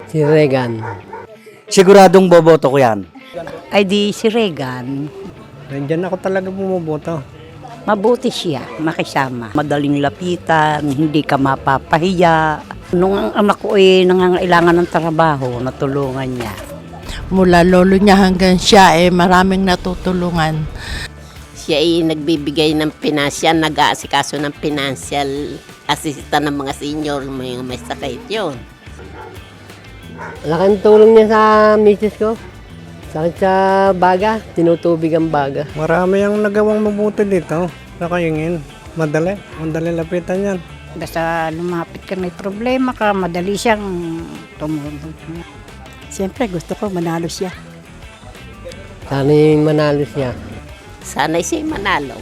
Si Regan. Siguradong boboto ko yan. Ay di si Regan. Nandiyan ako talaga bumuboto. Mabuti siya, makisama. Madaling lapitan, hindi ka mapapahiya. Nung ang anak ko nangangailangan ng trabaho, natulungan niya. Mula lolo niya hanggang siya maraming natutulungan. Siya ay nagbibigay ng financial, nag-aasikaso ng financial assistant ng mga senior, may sakit yun. Laking tulong niya sa misis ko. Sakit sa baga, tinutubig ang baga. Marami ang nagawang mabuti dito. Nakayingin. Madali lapitan yan. Basta lumapit ka, may problema ka, madali siyang tumulong. Siyempre gusto ko manalo siya. Sana yung manalo siya. Sana'y siya manalo.